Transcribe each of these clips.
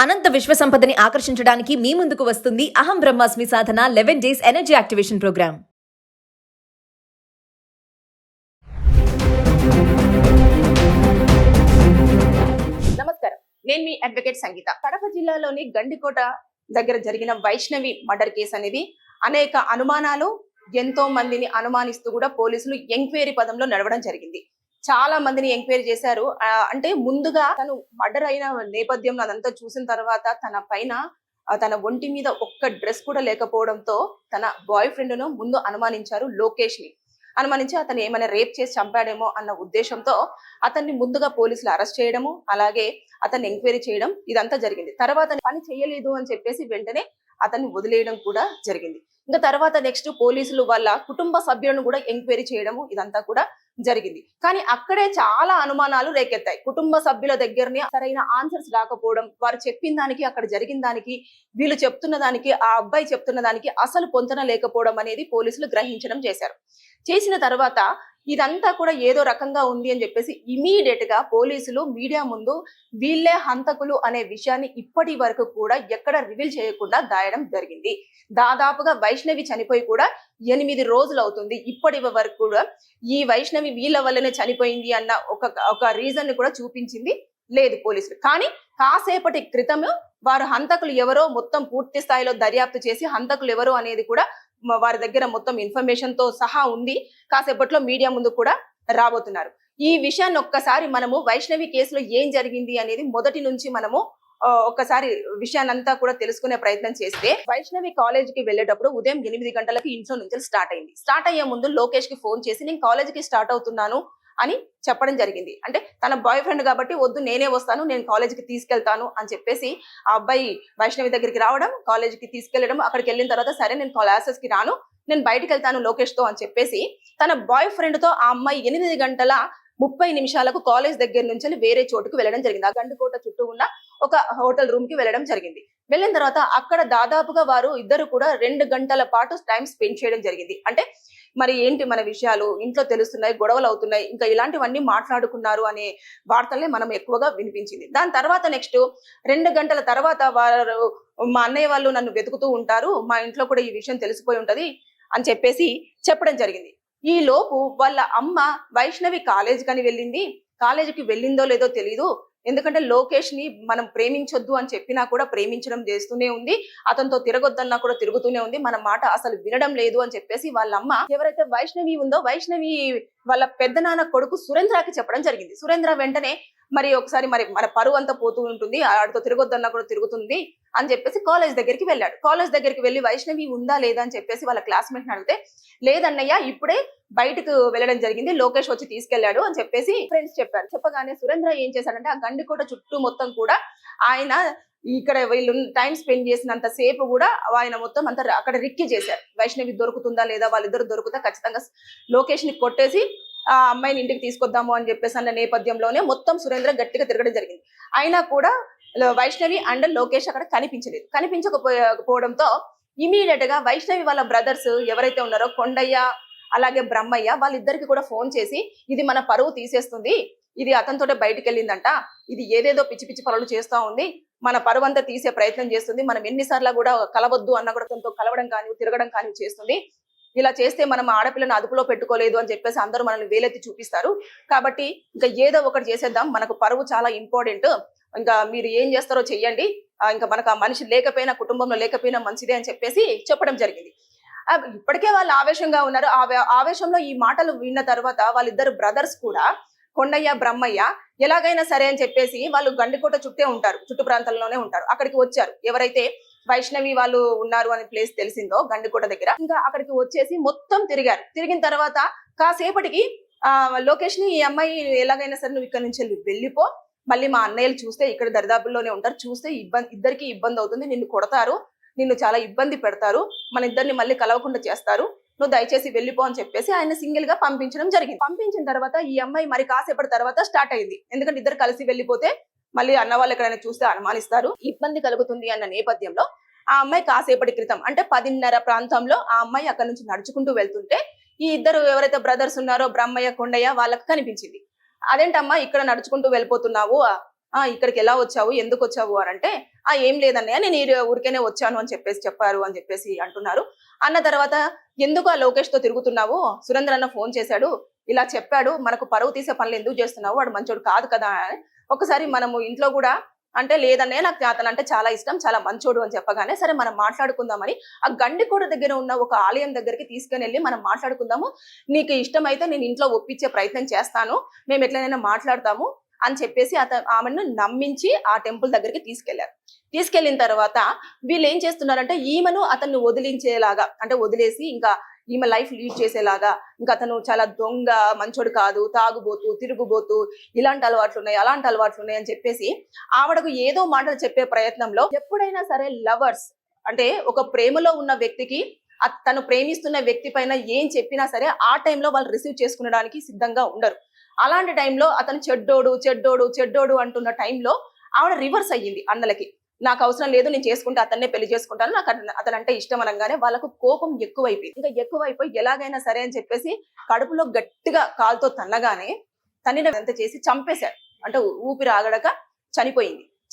అనంత విశ్వ సంపదని ఆకర్షించడానికి మీ ముందుకు వస్తుంది అహం బ్రహ్మాస్మి సాధన 11 డేస్ ఎనర్జీ యాక్టివేషన్ ప్రోగ్రామ్. నమస్కారం, నేను మీ అడ్వకేట్ సంగీత. కడప జిల్లాలోని గండికోట దగ్గర జరిగిన వైష్ణవి మర్డర్ కేసు అనేది అనేక అనుమానాలు, ఎంతో మందిని అనుమానిస్తూ కూడా పోలీసులు ఎంక్వైరీ పదంలో నడవడం జరిగింది. చాలా మందిని ఎంక్వైరీ చేశారు. అంటే ముందుగా తను మర్డర్ అయిన నేపథ్యంలో అదంతా చూసిన తర్వాత తన పైన తన ఒంటి మీద ఒక్క డ్రెస్ కూడా లేకపోవడంతో తన బాయ్ ఫ్రెండ్ ను ముందు అనుమానించారు. లోకేష్ ని అనుమానించి అతను ఏమైనా రేప్ చేసి చంపాడేమో అన్న ఉద్దేశంతో అతన్ని ముందుగా పోలీసులు అరెస్ట్ చేయడము, అలాగే అతన్ని ఎంక్వైరీ చేయడం ఇదంతా జరిగింది. తర్వాత పని చేయలేదు అని చెప్పేసి వెంటనే అతన్ని వదిలేయడం కూడా జరిగింది. ఇంకా తర్వాత నెక్స్ట్ పోలీసులు వాళ్ళ కుటుంబ సభ్యులను కూడా ఎంక్వైరీ చేయడము ఇదంతా కూడా జరిగింది. కానీ అక్కడే చాలా అనుమానాలు రేకెత్తాయి. కుటుంబ సభ్యుల దగ్గరనే సరైన ఆన్సర్స్ రాకపోవడం, వారు చెప్పిన దానికి అక్కడ జరిగిన దానికి వీళ్ళు చెప్తున్న దానికి ఆ అబ్బాయి చెప్తున్న దానికి అసలు పొంతన లేకపోవడం అనేది పోలీసులు గ్రహించడం చేసిన తర్వాత ఇదంతా కూడా ఏదో రకంగా ఉంది అని చెప్పేసి ఇమీడియట్ గా పోలీసులు మీడియా ముందు వీళ్ళే హంతకులు అనే విషయాన్ని ఇప్పటి వరకు కూడా ఎక్కడ రివీల్ చేయకుండా దాయడం జరిగింది. దాదాపుగా వైష్ణవి చనిపోయి కూడా 8 రోజులు అవుతుంది. ఇప్పటి వరకు కూడా ఈ వైష్ణవి వీళ్ళ వల్లనే చనిపోయింది అన్న ఒక రీజన్ ని కూడా చూపించింది లేదు పోలీసులు. కానీ కాసేపటి క్రితము వారు హంతకులు ఎవరో మొత్తం పూర్తి స్థాయిలో దర్యాప్తు చేసి హంతకులు ఎవరో అనేది కూడా వారి దగ్గర మొత్తం ఇన్ఫర్మేషన్ తో సహా ఉంది. కాసేపట్లో మీడియా ముందు కూడా రాబోతున్నారు. ఈ విషయాన్ని ఒక్కసారి మనము వైష్ణవి కేసులో ఏం జరిగింది అనేది మొదటి నుంచి మనము ఒక్కసారి విషయాన్నంతా కూడా తెలుసుకునే ప్రయత్నం చేస్తే, వైష్ణవి కాలేజీకి వెళ్ళేటప్పుడు ఉదయం 8 గంటలకి ఇంట్లో నుంచి స్టార్ట్ అయ్యే ముందు లోకేష్ కి ఫోన్ చేసి నేను కాలేజీకి స్టార్ట్ అవుతున్నాను అని చెప్పడం జరిగింది. అంటే తన బాయ్ ఫ్రెండ్ కాబట్టి వద్దు నేనే వస్తాను, నేను కాలేజీకి తీసుకెళ్తాను అని చెప్పేసి ఆ అబ్బాయి వైష్ణవి దగ్గరికి రావడం, కాలేజీకి తీసుకెళ్లడం. అక్కడికి వెళ్ళిన తర్వాత సరే నేను క్లాసెస్ కి రాను, నేను బయటకు వెళ్తాను లోకేష్ తో అని చెప్పేసి తన బాయ్ ఫ్రెండ్ తో ఆ అమ్మాయి 8:30 కాలేజ్ దగ్గర నుంచి వేరే చోటుకు వెళ్ళడం జరిగింది. ఆ గండికోట చుట్టూ ఉన్న ఒక హోటల్ రూమ్ కి వెళ్ళడం జరిగింది. వెళ్ళిన తర్వాత అక్కడ దాదాపుగా వారు ఇద్దరు కూడా 2 గంటల పాటు టైం స్పెండ్ చేయడం జరిగింది. అంటే మరి ఏంటి మన విషయాలు ఇంట్లో తెలుస్తున్నాయి, గొడవలు అవుతున్నాయి, ఇంకా ఇలాంటివన్నీ మాట్లాడుకున్నారు అనే వార్తల్ని మనం ఎక్కువగా వినిపించింది. దాని తర్వాత నెక్స్ట్ 2 గంటల తర్వాత వారు మా అన్నయ్య వాళ్ళు నన్ను వెతుకుతూ ఉంటారు, మా ఇంట్లో కూడా ఈ విషయం తెలిసిపోయి ఉంటది అని చెప్పేసి చెప్పడం జరిగింది. ఈ లోపు వాళ్ళ అమ్మ వైష్ణవి కాలేజీకి వెళ్ళింది, కాలేజీకి వెళ్ళిందో లేదో తెలీదు, ఎందుకంటే లోకేష్ ని మనం ప్రేమించొద్దు అని చెప్పినా కూడా ప్రేమించడం చేస్తూనే ఉంది, అతనితో తిరగొద్దన్నా కూడా తిరుగుతూనే ఉంది, మన మాట అసలు వినడం లేదు అని చెప్పేసి వాళ్ళ అమ్మ ఎవరైతే వైష్ణవి ఉందో వైష్ణవి వాళ్ళ పెద్దనాన్న కొడుకు సురేంద్రకి చెప్పడం జరిగింది. సురేంద్ర వెంటనే మరి ఒకసారి మరి మన పరువు అంతా పోతూ ఉంటుంది, ఆడితో తిరగొద్దన్నా కూడా తిరుగుతుంది అని చెప్పేసి కాలేజ్ దగ్గరికి వెళ్ళాడు. కాలేజ్ దగ్గరికి వెళ్ళి వైష్ణవి ఉందా లేదా అని చెప్పేసి వాళ్ళ క్లాస్మేట్ అడిగితే లేదన్నయ్య ఇప్పుడే బయటకు వెళ్ళడం జరిగింది, లోకేష్ వచ్చి తీసుకెళ్లాడు అని చెప్పేసి ఫ్రెండ్స్ చెప్పారు. చెప్పగానే సురేంద్ర ఏం చేశాడంటే ఆ గండికోట చుట్టూ మొత్తం కూడా ఆయన ఇక్కడ వీళ్ళు టైం స్పెండ్ చేసినంత సేపు కూడా ఆయన మొత్తం అంతా అక్కడ రిక్కి చేశారు. వైష్ణవి దొరుకుతుందా లేదా, వాళ్ళిద్దరు దొరుకుతా ఖచ్చితంగా లోకేష్ ని కొట్టేసి ఆ అమ్మాయిని ఇంటికి తీసుకొద్దాము అని చెప్పేసి అన్న నేపథ్యంలోనే మొత్తం సురేంద్ర గట్టిగా తిరగడం జరిగింది. అయినా కూడా వైష్ణవి అండ్ లోకేష్ అక్కడ కనిపించకపోవడంతో ఇమీడియట్ గా వైష్ణవి వాళ్ళ బ్రదర్స్ ఎవరైతే ఉన్నారో కొండయ్య అలాగే బ్రహ్మయ్య వాళ్ళిద్దరికి కూడా ఫోన్ చేసి ఇది మన పరువు తీసేస్తుంది, ఇది అతనితోటే బయటకు వెళ్ళిందంట, ఇది ఏదేదో పిచ్చి పిచ్చి పనులు చేస్తా ఉంది, మన పరువు అంతా తీసే ప్రయత్నం చేస్తుంది, మనం ఎన్నిసార్లు కూడా కలవద్దు అన్న కూడా తనతో కలవడం కానీ తిరగడం కానీ చేస్తుంది, ఇలా చేస్తే మనం ఆడపిల్లను అదుపులో పెట్టుకోలేదు అని చెప్పేసి అందరూ మనల్ని వేలెత్తి చూపిస్తారు, కాబట్టి ఇంకా ఏదో ఒకటి చేసేద్దాం, మనకు పరువు చాలా ఇంపార్టెంట్, ఇంకా మీరు ఏం చేస్తారో చెయ్యండి, ఇంకా మనకు ఆ మనిషి లేకపోయినా కుటుంబంలో లేకపోయినా మంచిదే అని చెప్పేసి చెప్పడం జరిగింది. ఇప్పటికే వాళ్ళు ఆవేశంగా ఉన్నారు. ఆవేశంలో ఈ మాటలు విన్న తర్వాత వాళ్ళిద్దరు బ్రదర్స్ కూడా కొండయ్య బ్రహ్మయ్య ఎలాగైనా సరే అని చెప్పేసి వాళ్ళు గండికోట చుట్టూ ప్రాంతాల్లోనే ఉంటారు, అక్కడికి వచ్చారు. ఎవరైతే వైష్ణవి వాళ్ళు ఉన్నారు అనే ప్లేస్ తెలిసిందో గండికోట దగ్గర, ఇంకా అక్కడికి వచ్చేసి మొత్తం తిరిగిన తర్వాత కాసేపటికి లోకేష్ ని ఈ అమ్మాయి ఎలాగైనా సరే నువ్వు ఇక్కడ నుంచి వెళ్ళిపో, మళ్ళీ మా అన్నయ్యలు చూస్తే ఇక్కడ దరిదాపుల్లోనే ఉంటారు, చూస్తే ఇద్దరికి ఇబ్బంది అవుతుంది, నిన్ను కొడతారు, నిన్ను చాలా ఇబ్బంది పెడతారు, మన ఇద్దరిని మళ్ళీ కలవకుండా చేస్తారు, నువ్వు దయచేసి వెళ్ళిపో అని చెప్పేసి ఆయన సింగిల్ గా పంపించడం జరిగింది. పంపించిన తర్వాత ఈ అమ్మాయి మరి కాసేపటి తర్వాత స్టార్ట్ అయింది. ఎందుకంటే ఇద్దరు కలిసి వెళ్ళిపోతే మళ్ళీ అన్న వాళ్ళు ఎక్కడైనా చూస్తే అనుమానిస్తారు, ఇబ్బంది కలుగుతుంది అన్న నేపథ్యంలో ఆ అమ్మాయి కాసేపటి క్రితం అంటే 10:30 ప్రాంతంలో ఆ అమ్మాయి అక్కడ నుంచి నడుచుకుంటూ వెళ్తుంటే ఈ ఇద్దరు ఎవరైతే బ్రదర్స్ ఉన్నారో బ్రహ్మయ్య కొండయ్య వాళ్ళకి కనిపించింది. అదేంటమ్మా ఇక్కడ నడుచుకుంటూ వెళ్ళిపోతున్నావు, ఇక్కడికి ఎలా వచ్చావు, ఎందుకు వచ్చావు అని అంటే ఏం లేదన్నయ్య, నేను ఈ ఊరికేనే వచ్చాను అని చెప్పారు అని చెప్పేసి అంటున్నారు. అన్న తర్వాత ఎందుకు ఆ లోకేష్ తో తిరుగుతున్నావు, సురేంద్ర అన్న ఫోన్ చేశాడు, ఇలా చెప్పాడు, మనకు పరువు తీసే పనులు ఎందుకు చేస్తున్నావు, వాడు మంచోడు కాదు కదా అని ఒకసారి మనము ఇంట్లో కూడా అంటే లేదనే నాకు అతను అంటే చాలా ఇష్టం, చాలా మంచోడు అని చెప్పగానే సరే మనం మాట్లాడుకుందామని ఆ గండికోట దగ్గర ఉన్న ఒక ఆలయం దగ్గరికి తీసుకుని వెళ్ళి మనం మాట్లాడుకుందాము, నీకు ఇష్టమైతే నేను ఇంట్లో ఒప్పించే ప్రయత్నం చేస్తాను, మేము ఎట్లనైనా మాట్లాడతాము అని చెప్పేసి ఆమెను నమ్మించి ఆ టెంపుల్ దగ్గరికి తీసుకెళ్లిన తర్వాత వీళ్ళు ఏం చేస్తున్నారంటే ఈమెను అతన్ని వదిలించేలాగా అంటే వదిలేసి ఇంకా ఈమె లైఫ్ లీడ్ చేసేలాగా, ఇంకా అతను చాలా దొంగ, మంచోడు కాదు, తాగుబోతు, తిరుగుబోతు, ఇలాంటి అలవాట్లు ఉన్నాయి, అలాంటి అలవాట్లు ఉన్నాయి అని చెప్పేసి ఆవిడకు ఏదో మాటలు చెప్పే ప్రయత్నంలో ఎప్పుడైనా సరే లవర్స్ అంటే ఒక ప్రేమలో ఉన్న వ్యక్తికి తను ప్రేమిస్తున్న వ్యక్తి పైన ఏం చెప్పినా సరే ఆ టైంలో వాళ్ళు రిసీవ్ చేసుకునడానికి సిద్ధంగా ఉండరు. అలాంటి టైంలో అతను చెడ్డోడు అంటున్న టైంలో ఆవిడ రివర్స్ అయ్యింది అన్నలకి. నాకు అవసరం లేదు, నేను చేసుకుంటే అతన్నే పెళ్లి చేసుకుంటాను, నాకు అతనంటే ఇష్టం అనగానే వాళ్ళకు కోపం ఎక్కువైపోయింది. ఇంకా ఎక్కువైపోయి ఎలాగైనా సరే అని చెప్పేసి కడుపులో గట్టిగా కాలుతో తన్నగానే ఎంత చేసి చంపేశాడు. అంటే ఊపిరి ఆగడక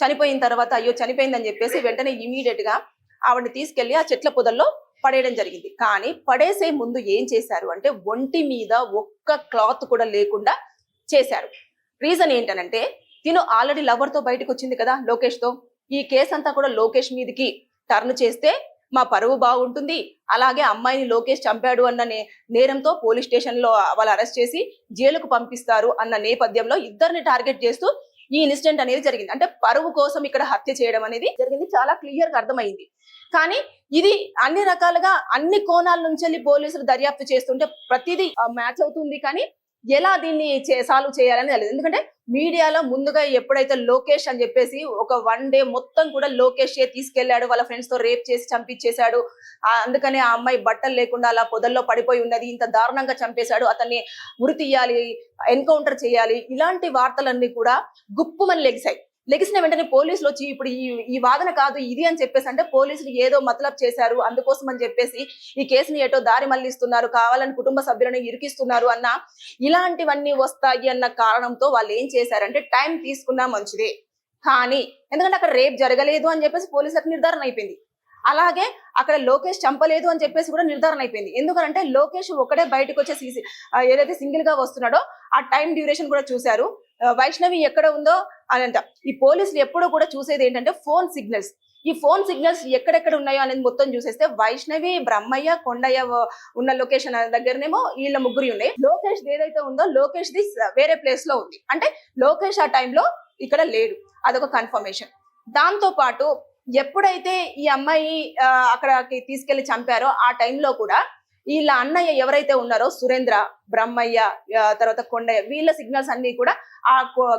చనిపోయిన తర్వాత అయ్యో చనిపోయిందని చెప్పేసి వెంటనే ఇమీడియట్ గా ఆవిడని తీసుకెళ్లి ఆ చెట్ల పొదల్లో పడేయడం జరిగింది. కానీ పడేసే ముందు ఏం చేశారు అంటే ఒంటి మీద ఒక్క క్లాత్ కూడా లేకుండా చేశారు. రీజన్ ఏంటనంటే తిను ఆల్రెడీ లవర్ తో బయటకు వచ్చింది కదా లోకేష్ తో, ఈ కేసు అంతా కూడా లోకేష్ మీదకి టర్న్ చేస్తే మా పరువు బాగుంటుంది, అలాగే అమ్మాయిని లోకేష్ చంపాడు అన్న నేరంతో పోలీస్ స్టేషన్ లో వాళ్ళు అరెస్ట్ చేసి జైలుకు పంపిస్తారు అన్న నేపథ్యంలో ఇద్దరిని టార్గెట్ చేస్తూ ఈ ఇన్సిడెంట్ అనేది జరిగింది. అంటే పరువు కోసం ఇక్కడ హత్య చేయడం అనేది జరిగింది, చాలా క్లియర్ గా అర్థమైంది. కానీ ఇది అన్ని రకాలుగా అన్ని కోణాల నుంచి పోలీసులు దర్యాప్తు చేస్తుంటే ప్రతిదీ మ్యాచ్ అవుతుంది, కానీ ఎలా దీన్ని సాల్వ్ చేయాలని తెలియదు. ఎందుకంటే మీడియాలో ముందుగా ఎప్పుడైతే లోకేష్ అని చెప్పేసి ఒక 1 డే మొత్తం కూడా లోకేష్ తీసుకెళ్లాడు, వాళ్ళ ఫ్రెండ్స్ తో రేప్ చేసి చంపించేశాడు, అందుకనే ఆ అమ్మాయి బట్టలు లేకుండా అలా పొదల్లో పడిపోయి ఉన్నది, ఇంత దారుణంగా చంపేశాడు, అతన్ని ఉరి తీయాలి, ఎన్కౌంటర్ చేయాలి, ఇలాంటి వార్తలన్నీ కూడా గుప్పుమని లెగిసిన వెంటనే పోలీసులు వచ్చి ఇప్పుడు ఈ వాదన కాదు ఇది అని చెప్పేసి అంటే పోలీసులు ఏదో మతలబ్ చేశారు, అందుకోసం అని చెప్పేసి ఈ కేసుని ఏటో దారి మళ్లిస్తున్నారు, కావాలని కుటుంబ సభ్యులను ఇరికిస్తున్నారు అన్న ఇలాంటివన్నీ వస్తాయి అన్న కారణంతో వాళ్ళు ఏం చేశారంటే టైం తీసుకున్నా మంచిదే, కానీ ఎందుకంటే అక్కడ రేప్ జరగలేదు అని చెప్పేసి పోలీసులకు నిర్ధారణ అయిపోయింది, అలాగే అక్కడ లోకేష్ చంపలేదు అని చెప్పేసి కూడా నిర్ధారణ అయిపోయింది. ఎందుకంటే లోకేష్ ఒకటే బయటకు వచ్చే ఏదైతే సింగిల్ గా వస్తున్నాడో ఆ టైం డ్యూరేషన్ కూడా చూశారు, వైష్ణవి ఎక్కడ ఉందో అని అంట. ఈ పోలీసులు ఎప్పుడూ కూడా చూసేది ఏంటంటే ఫోన్ సిగ్నల్స్, ఈ ఫోన్ సిగ్నల్స్ ఎక్కడెక్కడ ఉన్నాయో అనేది మొత్తం చూసేస్తే వైష్ణవి, బ్రహ్మయ్య, కొండయ్య ఉన్న లొకేషన్ దగ్గరనేమో వీళ్ళ ముగ్గురు ఉన్నాయి, లోకేష్ ఏదైతే ఉందో లోకేష్ ది వేరే ప్లేస్ లో ఉంది, అంటే లోకేష్ ఆ టైంలో ఇక్కడ లేడు, అదొక కన్ఫర్మేషన్. దాంతో పాటు ఎప్పుడైతే ఈ అమ్మాయి అక్కడికి తీసుకెళ్లి చంపారో ఆ టైంలో కూడా వీళ్ళ అన్నయ్య ఎవరైతే ఉన్నారో సురేంద్ర, బ్రహ్మయ్య, తర్వాత కొండయ్య, వీళ్ళ సిగ్నల్స్ అన్ని కూడా ఆ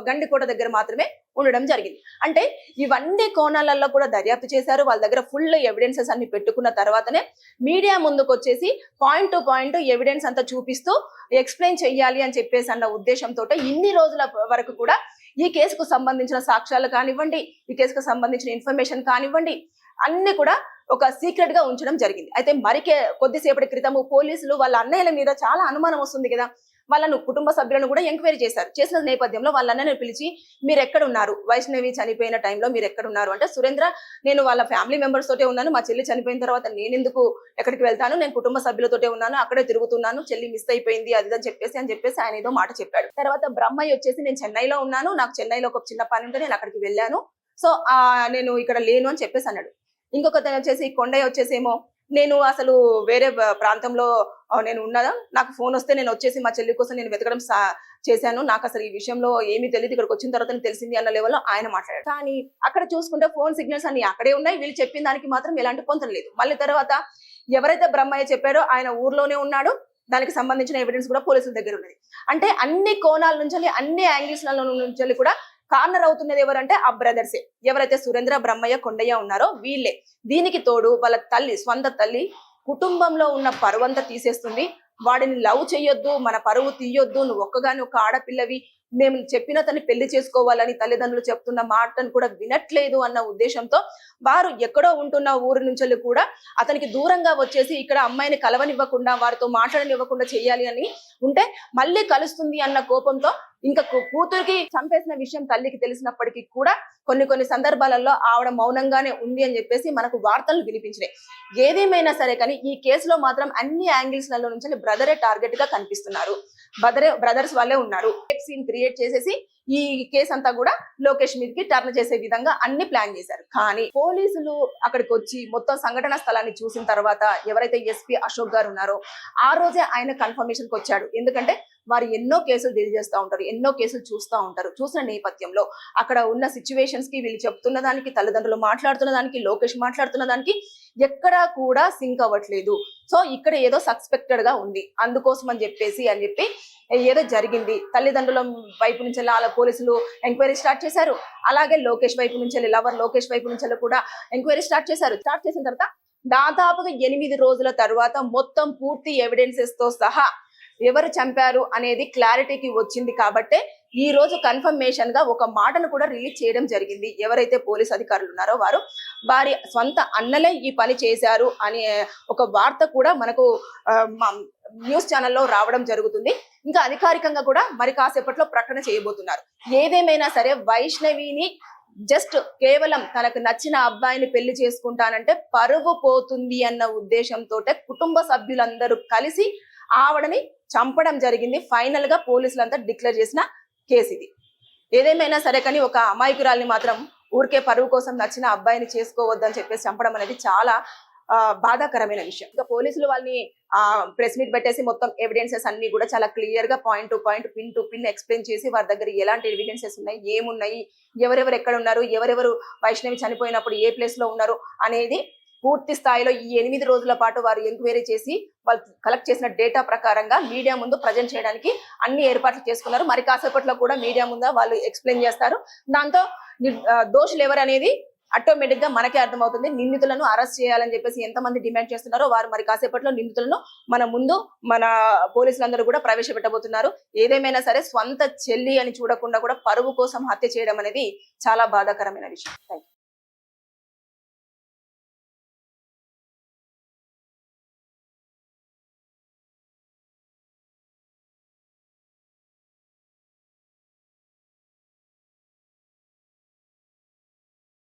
గండికోట దగ్గర మాత్రమే ఉండడం జరిగింది. అంటే ఇవన్నీ కోణాలలో కూడా దర్యాప్తు చేశారు, వాళ్ళ దగ్గర ఫుల్ ఎవిడెన్సెస్ అన్ని పెట్టుకున్న తర్వాతనే మీడియా ముందుకు వచ్చేసి పాయింట్ టు పాయింట్ ఎవిడెన్స్ అంతా చూపిస్తూ ఎక్స్ప్లెయిన్ చెయ్యాలి అని చెప్పేసి అన్న ఉద్దేశంతో ఇన్ని రోజుల వరకు కూడా ఈ కేసుకు సంబంధించిన సాక్ష్యాలు కానివ్వండి, ఈ కేసుకు సంబంధించిన ఇన్ఫర్మేషన్ కానివ్వండి, అన్ని కూడా ఒక సీక్రెట్ గా ఉంచడం జరిగింది. అయితే కొద్దిసేపటి క్రితము పోలీసులు వాళ్ళ అన్నయ్యల మీద చాలా అనుమానం వస్తుంది కదా, వాళ్ళను కుటుంబ సభ్యులను కూడా ఎంక్వైరీ చేసిన నేపథ్యంలో వాళ్ళ అన్నయ్యను పిలిచి మీరు ఎక్కడ ఉన్నారు, వైష్ణవి చనిపోయిన టైంలో మీరు ఎక్కడ ఉన్నారు అంటే సురేంద్ర నేను వాళ్ళ ఫ్యామిలీ మెంబర్స్ తోటే ఉన్నాను, మా చెల్లి చనిపోయిన తర్వాత నేను ఎందుకు ఎక్కడికి వెళ్తాను, నేను కుటుంబ సభ్యులతోటే ఉన్నాను, అక్కడే తిరుగుతున్నాను, చెల్లి మిస్ అయిపోయింది అది అని చెప్పేసి ఆయన ఏదో మాట చెప్పాడు. తర్వాత బ్రహ్మయ్య వచ్చేసి నేను చెన్నైలో ఉన్నాను, నాకు చెన్నైలో ఒక చిన్న పని ఉంటే నేను అక్కడికి వెళ్ళాను, సో నేను ఇక్కడ లేను అని చెప్పేసి అన్నాడు. ఇంకొకతను వచ్చేసి కొండయ్య వచ్చేసేమో నేను అసలు వేరే ప్రాంతంలో నేను ఉన్నదా, నాకు ఫోన్ వస్తే నేను వచ్చేసి మా చెల్లి కోసం నేను వెతకడం చేశాను, నాకు అసలు ఈ విషయంలో ఏమీ తెలియదు, ఇక్కడికి వచ్చిన తర్వాత తెలిసింది అన్న లెవెల్లో ఆయన మాట్లాడారు. కానీ అక్కడ చూసుకుంటే ఫోన్ సిగ్నల్స్ అన్ని అక్కడే ఉన్నాయి, వీళ్ళు చెప్పిన దానికి మాత్రం ఎలాంటి పొంతన లేదు. మళ్ళీ తర్వాత ఎవరైతే బ్రహ్మయ్య చెప్పారో ఆయన ఊర్లోనే ఉన్నాడు, దానికి సంబంధించిన ఎవిడెన్స్ కూడా పోలీసుల దగ్గర ఉన్నది. అంటే అన్ని కోణాల నుంచి అన్ని యాంగిల్స్ నుంచి కూడా కార్నర్ అవుతున్నది ఎవరంటే ఆ బ్రదర్సే, ఎవరైతే సురేంద్ర, బ్రహ్మయ్య, కొండయ్య ఉన్నారో వీళ్ళే. దీనికి తోడు వాళ్ళ స్వంత తల్లి కుటుంబంలో ఉన్న పరువంతా తీసేస్తుంది, వాడిని లవ్ చెయ్యొద్దు, మన పరువు తీయొద్దు, నువ్వు ఒక్కగాని ఒక ఆడపిల్లవి, మేము చెప్పిన తను పెళ్లి చేసుకోవాలని తల్లిదండ్రులు చెప్తున్న మాటను కూడా వినట్లేదు అన్న ఉద్దేశంతో వారు ఎక్కడో ఉంటున్న ఊరు నుంచి కూడా అతనికి దూరంగా వచ్చేసి ఇక్కడ అమ్మాయిని కలవనివ్వకుండా వారితో మాట్లాడనివ్వకుండా చేయాలి అని ఉంటే మళ్ళీ కలుస్తుంది అన్న కోపంతో ఇంకా కూతురికి చంపేసిన విషయం తల్లికి తెలిసినప్పటికీ కూడా కొన్ని సందర్భాలలో ఆవిడ మౌనంగానే ఉంది అని చెప్పేసి మనకు వార్తలు వినిపించినాయి. ఏదేమైనా సరే కానీ ఈ కేసులో మాత్రం అన్ని యాంగిల్స్ లలో నుంచి బ్రదరే టార్గెట్ గా కనిపిస్తున్నారు. బ్రదర్స్ వాళ్ళే ఉన్నారు. సీన్ క్రియేట్ చేసేసి ఈ కేసు అంతా కూడా లోకేష్ మీదకి టర్న్ చేసే విధంగా అన్ని ప్లాన్ చేశారు. కానీ పోలీసులు అక్కడికి వచ్చి మొత్తం సంఘటన స్థలాన్ని చూసిన తర్వాత ఎవరైతే ఎస్పీ అశోక్ గారు ఉన్నారో ఆ రోజే ఆయన కన్ఫర్మేషన్ కి వచ్చాడు. ఎందుకంటే వారు ఎన్నో కేసులు డీల్ చేస్తూ ఉంటారు, ఎన్నో కేసులు చూస్తూ ఉంటారు. చూసిన నేపథ్యంలో అక్కడ ఉన్న సిచ్యువేషన్స్ కి వీళ్ళు చెప్తున్న దానికి, తల్లిదండ్రులు మాట్లాడుతున్న దానికి, లోకేష్ మాట్లాడుతున్న దానికి ఎక్కడా కూడా సింక్ అవ్వట్లేదు. సో ఇక్కడ ఏదో సస్పెక్టెడ్ గా ఉంది, అందుకోసం అని చెప్పి ఏదో జరిగింది. తల్లిదండ్రుల వైపు నుంచి అలా పోలీసులు ఎంక్వైరీ స్టార్ట్ చేశారు. అలాగే లోకేష్ వైపు నుంచి లవర్ లోకేష్ వైపు నుంచి కూడా ఎంక్వైరీ స్టార్ట్ చేశారు. స్టార్ట్ చేసిన తర్వాత దాదాపుగా 8 రోజుల తర్వాత మొత్తం పూర్తి ఎవిడెన్సెస్ తో సహా ఎవరు చంపారు అనేది క్లారిటీకి వచ్చింది. కాబట్టి ఈ రోజు కన్ఫర్మేషన్ గా ఒక మాటను కూడా రిలీజ్ చేయడం జరిగింది. ఎవరైతే పోలీస్ అధికారులు ఉన్నారో వారు వారి సొంత అన్నలే ఈ పని చేశారు అనే ఒక వార్త కూడా మనకు న్యూస్ ఛానల్లో రావడం జరుగుతుంది. ఇంకా అధికారికంగా కూడా మరి కాసేపట్లో ప్రకటన చేయబోతున్నారు. ఏదేమైనా సరే వైష్ణవిని జస్ట్ కేవలం తనకు నచ్చిన అబ్బాయిని పెళ్లి చేసుకుంటానంటే పరువు పోతుంది అన్న ఉద్దేశంతో కుటుంబ సభ్యులందరూ కలిసి ఆవిడని చంపడం జరిగింది. ఫైనల్ గా పోలీసులంతా డిక్లేర్ చేసిన కేసు ఇది. ఏదేమైనా సరే కానీ ఒక అమాయకురాల్ని మాత్రం ఊరికే పరువు కోసం నచ్చిన అబ్బాయిని చేసుకోవద్దని చెప్పేసి చంపడం అనేది చాలా బాధాకరమైన విషయం. ఇంకా పోలీసులు వాళ్ళని ప్రెస్ మీట్ పెట్టేసి మొత్తం ఎవిడెన్సెస్ అన్ని కూడా చాలా క్లియర్ గా point to point, pin to pin explain చేసి వారి దగ్గర ఎలాంటి ఎవిడెన్సెస్ ఉన్నాయి, ఏమున్నాయి, ఎవరెవరు ఎక్కడ ఉన్నారు, ఎవరెవరు వైష్ణవి చనిపోయినప్పుడు ఏ ప్లేస్ లో ఉన్నారు అనేది పూర్తి స్థాయిలో ఈ 8 రోజుల పాటు వారు ఎంక్వైరీ చేసి వాళ్ళు కలెక్ట్ చేసిన డేటా ప్రకారంగా మీడియా ముందు ప్రజెంట్ చేయడానికి అన్ని ఏర్పాట్లు చేసుకున్నారు. మరి కాసేపట్లో కూడా మీడియా ముందు వాళ్ళు ఎక్స్ప్లెయిన్ చేస్తారు. దాంతో దోషులు ఎవరు అనేది ఆటోమేటిక్ గా మనకే అర్థమవుతుంది. నిందితులను అరెస్ట్ చేయాలని చెప్పేసి ఎంతమంది డిమాండ్ చేస్తున్నారో వారు మరి కాసేపట్లో నిందితులను మన ముందు మన పోలీసులందరూ కూడా ప్రవేశపెట్టబోతున్నారు. ఏదేమైనా సరే స్వంత చెల్లి అని చూడకుండా కూడా పరువు కోసం హత్య చేయడం అనేది చాలా బాధాకరమైన విషయం. Thank you.